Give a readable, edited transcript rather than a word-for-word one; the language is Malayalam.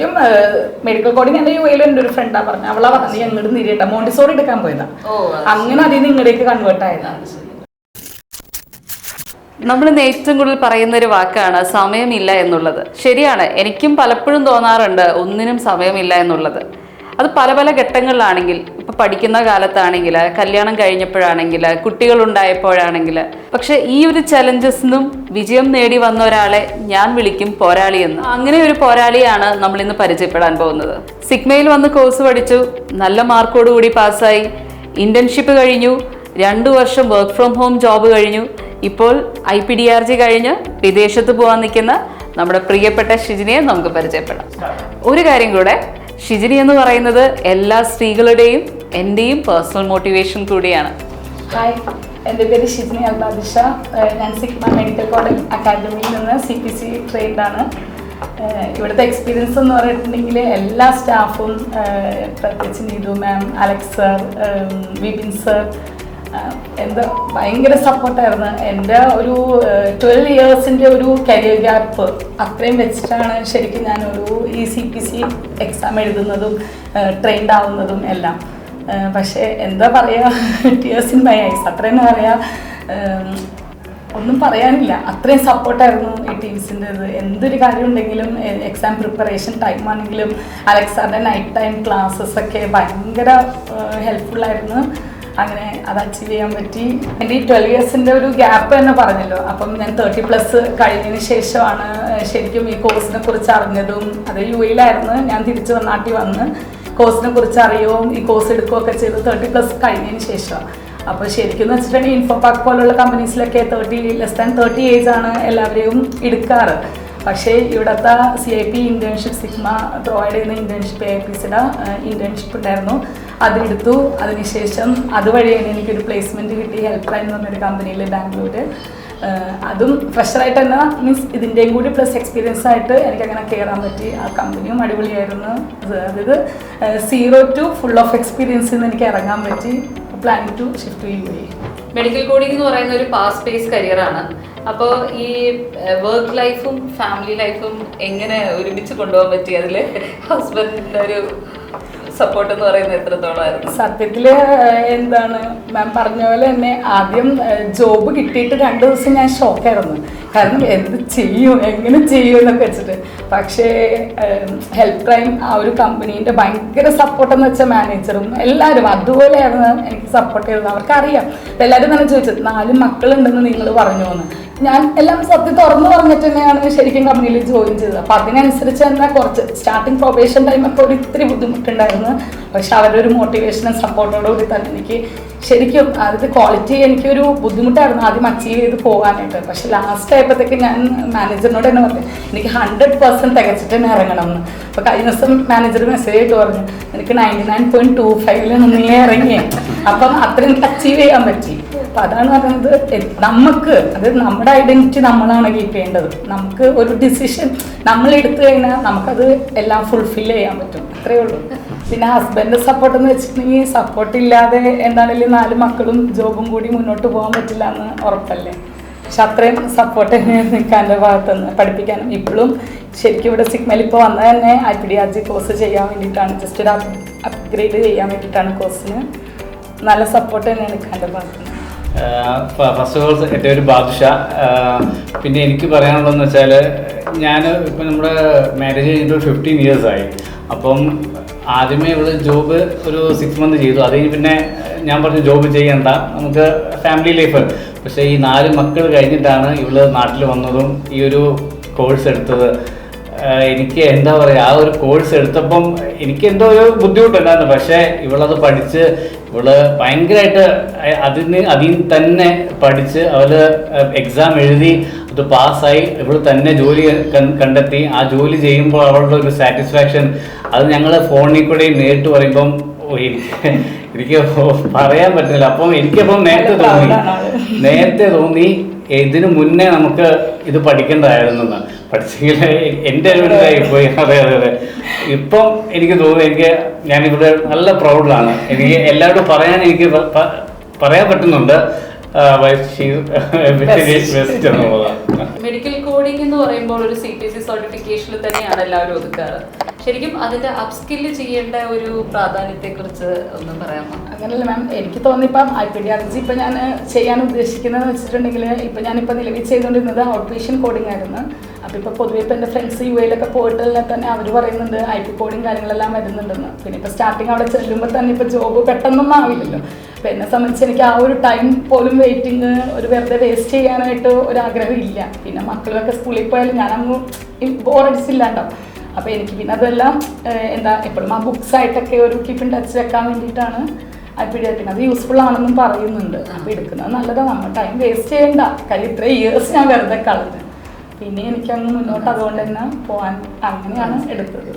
ശരിക്കും മെഡിക്കൽ കോഡിങ് എൻ്റെ യു എയിൽ എൻ്റെ ഒരു ഫ്രണ്ടാ പറഞ്ഞു, അവളാ പറഞ്ഞു ഞങ്ങളുടെ നിരിയട്ട മോണ്ടിസോറി എടുക്കാൻ പോയതാ, അങ്ങനെ അതിൽ നിന്ന് ഇങ്ങടേക്ക് കൺവേർട്ട് ആയതാണ്. നമ്മൾ ഏറ്റവും കൂടുതൽ പറയുന്ന ഒരു വാക്കാണ് സമയമില്ല എന്നുള്ളത്. ശരിയാണ്, എനിക്കും പലപ്പോഴും തോന്നാറുണ്ട് ഒന്നിനും സമയമില്ല എന്നുള്ളത്. അത് പല പല ഘട്ടങ്ങളിലാണെങ്കിൽ, ഇപ്പം പഠിക്കുന്ന കാലത്താണെങ്കിൽ, കല്യാണം കഴിഞ്ഞപ്പോഴാണെങ്കിൽ, കുട്ടികളുണ്ടായപ്പോഴാണെങ്കിൽ. പക്ഷെ ഈ ഒരു ചലഞ്ചസിനും വിജയം നേടി വന്ന ഒരാളെ ഞാൻ വിളിക്കും പോരാളി എന്ന്. അങ്ങനെ ഒരു പോരാളിയാണ് നമ്മൾ ഇന്ന് പരിചയപ്പെടാൻ പോകുന്നത്. സിഗ്മയിൽ വന്ന് കോഴ്സ് പഠിച്ചു, നല്ല മാർക്കോടുകൂടി പാസ്സായി, ഇന്റേൺഷിപ്പ് കഴിഞ്ഞു, 2 വർഷം വർക്ക് ഫ്രം ഹോം ജോബ് കഴിഞ്ഞു. ഇപ്പോൾ IPDRG കഴിഞ്ഞ് വിദേശത്ത് പോകാൻ നിൽക്കുന്ന നമ്മുടെ പ്രിയപ്പെട്ട ഷിജിനിയെ നമുക്ക് പരിചയപ്പെടാം. ഒരു കാര്യം കൂടെ, ഷിജിനി എന്ന് പറയുന്നത് എല്ലാ സ്ത്രീകളുടെയും എൻ്റെയും പേഴ്സണൽ മോട്ടിവേഷൻ കൂടിയാണ്. ഹായ്, എൻ്റെ പേര് ഷിജിനി അൽബാദിഷ. ഞാൻ സിഗ്മ മെഡിക്കൽ കോളേജ് അക്കാഡമിയിൽ നിന്ന് CPC ട്രെയിൻഡ് ആണ്. ഇവിടുത്തെ എക്സ്പീരിയൻസ് എന്ന് പറഞ്ഞിട്ടുണ്ടെങ്കിൽ എല്ലാ സ്റ്റാഫും, പ്രത്യേകിച്ച് നീതു മാം, അലക്സ് സർ, വിപിൻ സർ, എന്താ ഭയങ്കര സപ്പോർട്ടായിരുന്നു. എൻ്റെ ഒരു 12 ഇയേഴ്സിൻ്റെ ഒരു കരിയർ ഗ്യാപ്പ് അത്രയും വെച്ചിട്ടാണ് ശരിക്കും ഞാനൊരു ഈ CPC എക്സാം എഴുതുന്നതും ട്രെയിൻഡ് ആവുന്നതും എല്ലാം. പക്ഷേ എന്താ പറയുക, ടിയേഴ്സ് ഇൻ മൈ ഐസ് അത്രയും പറയാ, ഒന്നും പറയാനില്ല. അത്രയും സപ്പോർട്ടായിരുന്നു ഈ ടീംസിൻ്റെത്. എന്തൊരു കാര്യം ഉണ്ടെങ്കിലും, എക്സാം പ്രിപ്പറേഷൻ ടൈം ആണെങ്കിലും, അലക്സാറിൻ്റെ നൈറ്റ് ടൈം ക്ലാസ്സസ് ഒക്കെ ഭയങ്കര ഹെൽപ്ഫുള്ളായിരുന്നു. അങ്ങനെ അത് അച്ചീവ് ചെയ്യാൻ പറ്റി. എൻ്റെ ഈ 12 ഇയേഴ്സിൻ്റെ ഒരു ഗ്യാപ്പ് തന്നെ പറഞ്ഞല്ലോ, അപ്പം ഞാൻ 30+ കഴിഞ്ഞതിന് ശേഷമാണ് ശരിക്കും ഈ കോഴ്സിനെ കുറിച്ച് അറിഞ്ഞതും. അത് യു എയിലായിരുന്നു, ഞാൻ തിരിച്ച് നാട്ടിൽ വന്ന് കോഴ്സിനെ കുറിച്ച് അറിയുകയും ഈ കോഴ്സ് എടുക്കുകയൊക്കെ ചെയ്ത് 30+ കഴിഞ്ഞതിന് ശേഷമാണ്. അപ്പോൾ ശരിക്കും എന്ന് വെച്ചിട്ടുണ്ടെങ്കിൽ ഇൻഫോപാർക്ക് പോലുള്ള കമ്പനീസിലൊക്കെ 30 ഏജ് ആണ് എല്ലാവരെയും എടുക്കാറ്. പക്ഷേ ഇവിടുത്തെ CIP ഇൻറ്റേൺഷിപ്പ്, സിഗ്മ പ്രൊവൈഡ് ചെയ്യുന്ന ഇൻറ്റേൺഷിപ്പ്, AIPCയുടെ ഇൻറ്റേൺഷിപ്പ് ഉണ്ടായിരുന്നു, അതെടുത്തു. അതിനുശേഷം അതുവഴിയാണ് എനിക്കൊരു പ്ലേസ്മെൻറ്റ് കിട്ടി, ഹെൽപ്പ് ലൈൻ എന്ന് പറഞ്ഞൊരു കമ്പനിയിൽ ബാംഗ്ലൂർ. അതും ഫ്രഷറായിട്ട് തന്നെ, മീൻസ് ഇതിൻ്റെയും കൂടി പ്ലസ് എക്സ്പീരിയൻസ് ആയിട്ട് എനിക്കങ്ങനെ കയറാൻ പറ്റി. ആ കമ്പനിയും അടിപൊളിയായിരുന്നു. അതായത് 0 to full of experience എന്ന് എനിക്ക് ഇറങ്ങാൻ പറ്റി. Planning to shift to UAE. Medical coding എന്ന് പറയുന്ന ഒരു ഫാസ്റ്റ് പേസ് കരിയറാണ്. അപ്പോൾ ഈ വർക്ക് ലൈഫും ഫാമിലി ലൈഫും എങ്ങനെ ഒരുമിച്ച് കൊണ്ടുപോകാൻ പറ്റി? അതിൽ ഹസ്ബൻഡിൻ്റെ ഒരു സപ്പോർട്ട് എന്ന് പറയുന്നത് എത്രത്തോളമായിരുന്നു? സത്യത്തിൽ എന്താണ് മാം പറഞ്ഞ പോലെ തന്നെ ആദ്യം ജോബ് കിട്ടിയിട്ട് 2 ദിവസം ഞാൻ ഷോക്കായിരുന്നു. കാരണം എന്ത് ചെയ്യും, എങ്ങനെ ചെയ്യും എന്നൊക്കെ വെച്ചിട്ട്. പക്ഷേ ഹെൽപ്പ് ലൈൻ ആ ഒരു കമ്പനീൻ്റെ ഭയങ്കര സപ്പോർട്ടെന്ന് വെച്ചാൽ മാനേജറും എല്ലാവരും അതുപോലെയായിരുന്നു എനിക്ക് സപ്പോർട്ട് ചെയ്തത്. അവർക്കറിയാം. എല്ലാവരും തന്നെ ചോദിച്ചത് 4 മക്കളുണ്ടെന്ന് നിങ്ങൾ പറഞ്ഞു എന്ന്. ഞാൻ എല്ലാം സത്യം തുറന്നു പറഞ്ഞിട്ട് തന്നെയാണ് ശരിക്കും കമ്പനിയിൽ ജോയിൻ ചെയ്തത്. അപ്പം അതിനനുസരിച്ച് തന്നെ കുറച്ച് സ്റ്റാർട്ടിങ് പ്രൊബേഷൻ ടൈമൊക്കെ ഒരു ഇത്തിരി ബുദ്ധിമുട്ടുണ്ടായിരുന്നു. പക്ഷെ അവരുടെ ഒരു മോട്ടിവേഷനും സപ്പോർട്ടോടുകൂടി തന്നെ എനിക്ക് ശരിക്കും അത് ക്വാളിറ്റി എനിക്കൊരു ബുദ്ധിമുട്ടായിരുന്നു ആദ്യം അച്ചീവ് ചെയ്ത് പോകാനായിട്ട്. പക്ഷെ ലാസ്റ്റ് ആയപ്പോഴത്തേക്ക് ഞാൻ മാനേജറിനോട് തന്നെ പറഞ്ഞു എനിക്ക് 100% തികച്ചിട്ട് തന്നെ ഇറങ്ങണം എന്ന്. അപ്പോൾ കഴിഞ്ഞ ദിവസം മാനേജർ മെസ്സേജ് ആയിട്ട് പറഞ്ഞു എനിക്ക് 99.25 നീ ഇറങ്ങിയേ. അപ്പം അത്രയും അച്ചീവ് ചെയ്യാൻ പറ്റി. അപ്പം അതാണ് പറയുന്നത്, നമുക്ക് അത് നമ്മുടെ ഐഡൻറ്റിറ്റി നമ്മളാണ് കീപ്പ് ചെയ്യേണ്ടത്. നമുക്ക് ഒരു ഡിസിഷൻ നമ്മൾ എടുത്തു കഴിഞ്ഞാൽ നമുക്കത് എല്ലാം ഫുൾഫിൽ ചെയ്യാൻ പറ്റും. അത്രയേ ഉള്ളൂ. പിന്നെ ഹസ്ബൻഡ് സപ്പോർട്ട് എന്ന് വെച്ചിട്ടുണ്ടെങ്കിൽ സപ്പോർട്ടില്ലാതെ എന്താണെങ്കിലും 4 മക്കളും ജോബും കൂടി മുന്നോട്ട് പോകാൻ പറ്റില്ല എന്ന് ഉറപ്പല്ലേ. പക്ഷെ അത്രയും സപ്പോർട്ട് തന്നെയാണ് നിൽക്കാൻ്റെ ഭാഗത്തുനിന്ന് പഠിപ്പിക്കാനും. ഇപ്പോഴും ശരിക്കും ഇവിടെ സിഗ്മയിൽ ഇപ്പോൾ വന്നത് തന്നെ IPDRG കോഴ്സ് ചെയ്യാൻ വേണ്ടിയിട്ടാണ്, ജസ്റ്റ് ഒരു അപ്ഗ്രേഡ് ചെയ്യാൻ വേണ്ടിയിട്ടാണ് കോഴ്സിന്. നല്ല സപ്പോർട്ട് തന്നെയാണ് നിൽക്കാൻ്റെ ഭാഗത്തുനിന്ന്. ഫസ്റ്റ് ഓഫ് ഓൾ എൻ്റെ ഒരു ബാദുഷ. പിന്നെ എനിക്ക് പറയാനുള്ളതെന്ന് വെച്ചാൽ ഞാൻ ഇപ്പം നമ്മുടെ മാരേജ് കഴിഞ്ഞിട്ട് 15 years ആയി. അപ്പം ആദ്യമേ ഇവള് ജോബ് ഒരു 6 months ചെയ്തു. അത് കഴിഞ്ഞ് പിന്നെ ഞാൻ പറഞ്ഞു ജോബ് ചെയ്യണ്ട, നമുക്ക് ഫാമിലി ലൈഫ്. പക്ഷേ ഈ 4 മക്കൾ കഴിഞ്ഞിട്ടാണ് ഇവള് നാട്ടിൽ വന്നതും ഈ ഒരു കോഴ്സ് എടുത്തത്. എനിക്ക് എന്താ പറയുക, ആ ഒരു കോഴ്സ് എടുത്തപ്പം എനിക്ക് എന്തോ ഒരു ബുദ്ധിമുട്ടുണ്ടായിരുന്നു. പക്ഷേ ഇവളത് പഠിച്ച് ഇവള് ഭയങ്കരമായിട്ട് അതിൽ തന്നെ പഠിച്ച് അവള് എക്സാം എഴുതി അത് പാസ്സായി. ഇവള് തന്നെ ജോലി കണ്ടെത്തി. ആ ജോലി ചെയ്യുമ്പോൾ അവളുടെ ഒരു സാറ്റിസ്ഫാക്ഷൻ അത് ഞങ്ങൾ ഫോണിൽ കൂടെ നേരിട്ട് പറയുമ്പം എനിക്ക് പറയാൻ പറ്റില്ല. അപ്പം എനിക്കപ്പം നേരത്തെ തോന്നി ഇതിനു മുന്നേ നമുക്ക് ഇത് പഠിക്കേണ്ടതായിരുന്നു. പഠിച്ചെങ്കിൽ എൻ്റെ ഒരു ഇതായി പോയി. അതെ അതെ അതെ. ഇപ്പം എനിക്ക് തോന്നുന്നു ഞാനിവിടെ നല്ല പ്രൗഡിലാണ്. എനിക്ക് എല്ലാവരോടും പറയാൻ പറ്റുന്നുണ്ട്. ബെസ്റ്റ് എന്നുള്ളതാണ്. മെഡിക്കൽ കോഡിംഗ് എന്ന് പറയുമ്പോൾ ഒരു CPC സർട്ടിഫിക്കേഷനിൽ തന്നെയാണ് എല്ലാവരും ഒതുക്കാറ്. ശരിക്കും അതിന്റെ അപ്സ്കില്ല് ചെയ്യേണ്ട ഒരു പ്രാധാന്യത്തെ കുറിച്ച് ഒന്ന് പറയാമോ? അങ്ങനെയല്ല മാം, എനിക്ക് തോന്നിപ്പം IPDRG ഇപ്പം ഞാൻ ചെയ്യാൻ ഉദ്ദേശിക്കുന്നതെന്ന് വെച്ചിട്ടുണ്ടെങ്കിൽ ഇപ്പം ഞാനിപ്പോൾ നിലവിൽ ചെയ്തുകൊണ്ടിരുന്നത് ഔട്ട് പേഷ്യൻ കോഡിംഗ് ആയിരുന്നു. അപ്പോൾ ഇപ്പോൾ പൊതുവെ ഇപ്പോൾ എൻ്റെ ഫ്രണ്ട്സ് UAയിലൊക്കെ പോയിട്ടുള്ള തന്നെ അവർ പറയുന്നുണ്ട് IP കോഡിങ് കാര്യങ്ങളെല്ലാം വരുന്നുണ്ടെന്ന്. പിന്നെ ഇപ്പോൾ സ്റ്റാർട്ടിങ് അവിടെ ചെല്ലുമ്പോൾ തന്നെ ഇപ്പോൾ ജോബ് പെട്ടെന്നൊന്നും ആവില്ലല്ലോ. അപ്പോൾ എന്നെ സംബന്ധിച്ച് എനിക്ക് ആ ഒരു ടൈം പോലും വെയിറ്റിംഗ് ഒരു വെറുതെ വേസ്റ്റ് ചെയ്യാനായിട്ട് ഒരാഗ്രഹം ഇല്ല. പിന്നെ മക്കളൊക്കെ സ്കൂളിൽ പോയാലും ഞാനങ്ങ് ബോറടിച്ചില്ലാണ്ടാവും. അപ്പോൾ എനിക്ക് പിന്നെ അതെല്ലാം എന്താ എപ്പോഴും ആ ബുക്സായിട്ടൊക്കെ ഒരു കീപ്പ് ഇൻ ടച്ച് വെക്കാൻ വേണ്ടിയിട്ടാണ് IPDRG. അത് യൂസ്ഫുൾ ആണെന്നും പറയുന്നുണ്ട്. അപ്പോൾ എടുക്കുന്നത് നല്ലതാണ്, നമ്മൾ ടൈം വേസ്റ്റ് ചെയ്യണ്ട. കാര്യം ഇത്രയും ഇയേഴ്സ് ഞാൻ വെറുതെ കളഞ്ഞു. പിന്നെ എനിക്കങ്ങ് മുന്നോട്ട് അതുകൊണ്ട് തന്നെ പോകാൻ അങ്ങനെയാണ് എടുത്തത്.